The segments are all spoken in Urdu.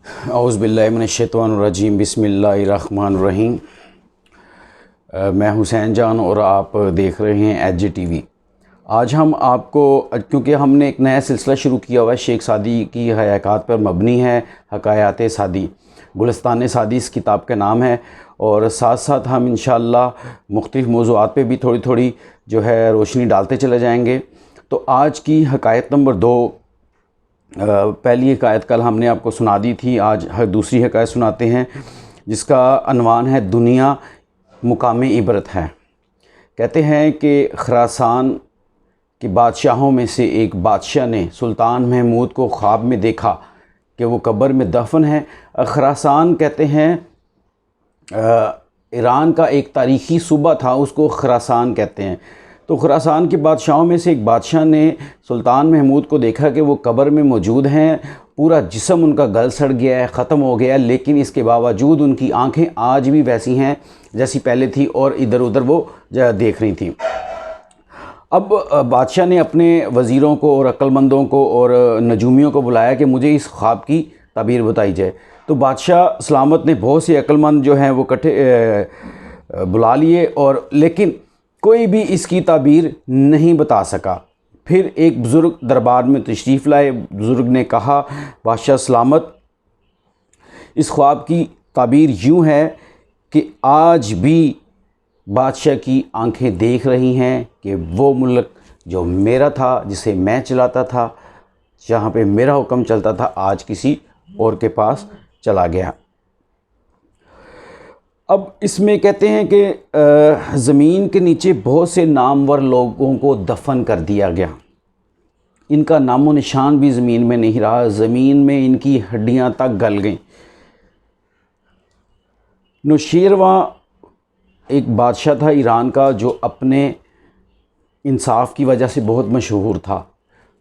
اعوذ باللہ من الشیطان الرجیم، بسم اللہ الرحمن الرحیم۔ میں حسین جان اور آپ دیکھ رہے ہیں ایچ جے ٹی وی۔ آج ہم آپ کو، کیونکہ ہم نے ایک نیا سلسلہ شروع کیا ہوا ہے شیخ سعدی کی حکایات پر مبنی ہے، حکایات سعدی، گلستان سعدی اس کتاب کا نام ہے، اور ساتھ ساتھ ہم انشاءاللہ مختلف موضوعات پہ بھی تھوڑی تھوڑی جو ہے روشنی ڈالتے چلے جائیں گے۔ تو آج کی حکایت نمبر 2، پہلی حکایت کل ہم نے آپ کو سنا دی تھی، آج دوسری حکایت سناتے ہیں جس کا عنوان ہے دنیا مقام عبرت ہے۔ کہتے ہیں کہ خراسان کے بادشاہوں میں سے ایک بادشاہ نے سلطان محمود کو خواب میں دیکھا کہ وہ قبر میں دفن ہے۔ خراسان کہتے ہیں ایران کا ایک تاریخی صوبہ تھا، اس کو خراسان کہتے ہیں۔ تو خراسان کے بادشاہوں میں سے ایک بادشاہ نے سلطان محمود کو دیکھا کہ وہ قبر میں موجود ہیں، پورا جسم ان کا گل سڑ گیا ہے، ختم ہو گیا ہے، لیکن اس کے باوجود ان کی آنکھیں آج بھی ویسی ہیں جیسی پہلے تھی اور ادھر ادھر وہ دیکھ رہی تھیں۔ اب بادشاہ نے اپنے وزیروں کو اور عقل مندوں کو اور نجومیوں کو بلایا کہ مجھے اس خواب کی تعبیر بتائی جائے۔ تو بادشاہ سلامت نے بہت سے عقل مند جو ہیں وہ بلا لیے، اور لیکن کوئی بھی اس کی تعبیر نہیں بتا سکا۔ پھر ایک بزرگ دربار میں تشریف لائے۔ بزرگ نے کہا، بادشاہ سلامت، اس خواب کی تعبیر یوں ہے کہ آج بھی بادشاہ کی آنکھیں دیکھ رہی ہیں کہ وہ ملک جو میرا تھا، جسے میں چلاتا تھا، جہاں پہ میرا حکم چلتا تھا، آج کسی اور کے پاس چلا گیا۔ اب اس میں کہتے ہیں کہ زمین کے نیچے بہت سے نامور لوگوں کو دفن کر دیا گیا، ان کا نام و نشان بھی زمین میں نہیں رہا، زمین میں ان کی ہڈیاں تک گل گئیں۔ نوشیروان ایک بادشاہ تھا ایران کا جو اپنے انصاف کی وجہ سے بہت مشہور تھا۔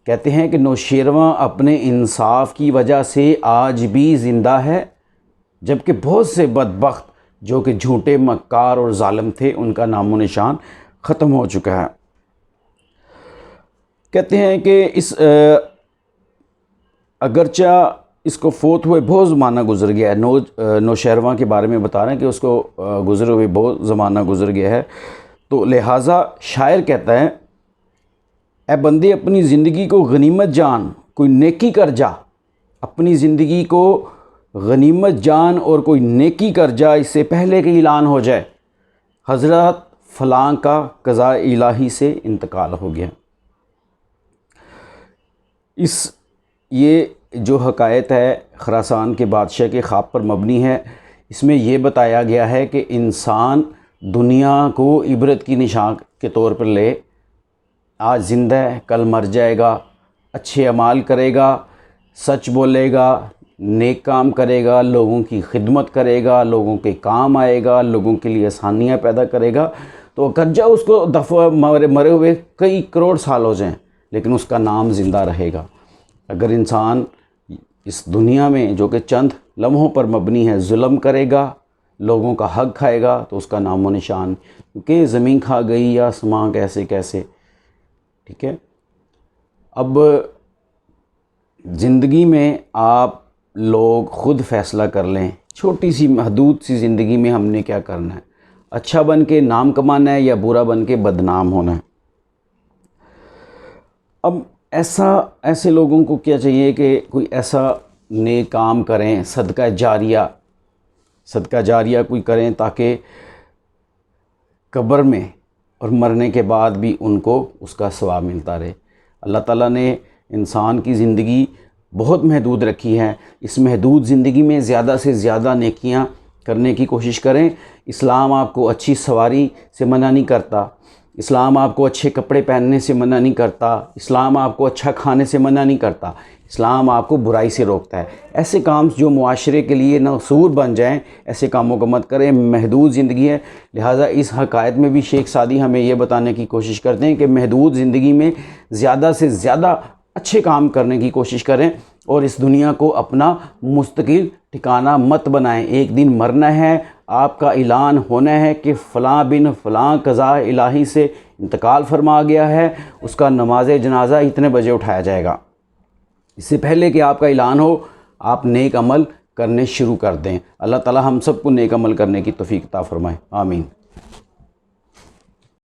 کہتے ہیں کہ نوشیروان اپنے انصاف کی وجہ سے آج بھی زندہ ہے، جبکہ بہت سے بدبخت جو کہ جھوٹے، مکار اور ظالم تھے، ان کا نام و نشان ختم ہو چکا ہے۔ کہتے ہیں کہ اگرچہ اس کو فوت ہوئے بہت زمانہ گزر گیا ہے، نوشیروان کے بارے میں بتا رہے ہیں کہ اس کو گزرے ہوئے بہت زمانہ گزر گیا ہے، تو لہٰذا شاعر کہتا ہے، اے بندے اپنی زندگی کو غنیمت جان، کوئی نیکی کر جا، اپنی زندگی کو غنیمت جان اور کوئی نیکی کر جا، اس سے پہلے کہ اعلان ہو جائے حضرت فلاں کا قضاء الہی سے انتقال ہو گیا۔ یہ جو حکایت ہے خراسان کے بادشاہ کے خواب پر مبنی ہے۔ اس میں یہ بتایا گیا ہے کہ انسان دنیا کو عبرت کی نشان کے طور پر لے، آج زندہ ہے، کل مر جائے گا، اچھے اعمال کرے گا، سچ بولے گا، نیک کام کرے گا، لوگوں کی خدمت کرے گا، لوگوں کے کام آئے گا، لوگوں کے لیے آسانیاں پیدا کرے گا، تو اگرچہ اس کو دفعہ مرے ہوئے کئی کروڑ سال ہو جائیں، لیکن اس کا نام زندہ رہے گا۔ اگر انسان اس دنیا میں جو کہ چند لمحوں پر مبنی ہے ظلم کرے گا، لوگوں کا حق کھائے گا، تو اس کا نام و نشان، کیونکہ زمین کھا گئی یا آسمان کیسے کیسے، ٹھیک ہے۔ اب زندگی میں آپ لوگ خود فیصلہ کر لیں، چھوٹی سی محدود سی زندگی میں ہم نے کیا کرنا ہے، اچھا بن کے نام کمانا ہے یا برا بن کے بدنام ہونا ہے۔ اب ایسے لوگوں کو کیا چاہیے کہ کوئی ایسا نیک کام کریں، صدقہ جاریہ کوئی کریں، تاکہ قبر میں اور مرنے کے بعد بھی ان کو اس کا ثواب ملتا رہے۔ اللہ تعالیٰ نے انسان کی زندگی بہت محدود رکھی ہے، اس محدود زندگی میں زیادہ سے زیادہ نیکیاں کرنے کی کوشش کریں۔ اسلام آپ کو اچھی سواری سے منع نہیں کرتا، اسلام آپ کو اچھے کپڑے پہننے سے منع نہیں کرتا، اسلام آپ کو اچھا کھانے سے منع نہیں کرتا، اسلام آپ کو برائی سے روکتا ہے۔ ایسے کام جو معاشرے کے لیے ناسور بن جائیں، ایسے کاموں کو مت کریں، محدود زندگی ہے۔ لہٰذا اس حکایت میں بھی شیخ سعدی ہمیں یہ بتانے کی کوشش کرتے ہیں کہ محدود زندگی میں زیادہ سے زیادہ اچھے کام کرنے کی کوشش کریں، اور اس دنیا کو اپنا مستقل ٹھکانہ مت بنائیں۔ ایک دن مرنا ہے، آپ کا اعلان ہونا ہے کہ فلاں بن فلاں قضاء الہی سے انتقال فرما گیا ہے، اس کا نماز جنازہ اتنے بجے اٹھایا جائے گا۔ اس سے پہلے کہ آپ کا اعلان ہو، آپ نیک عمل کرنے شروع کر دیں۔ اللہ تعالی ہم سب کو نیک عمل کرنے کی توفیق عطا فرمائے، آمین۔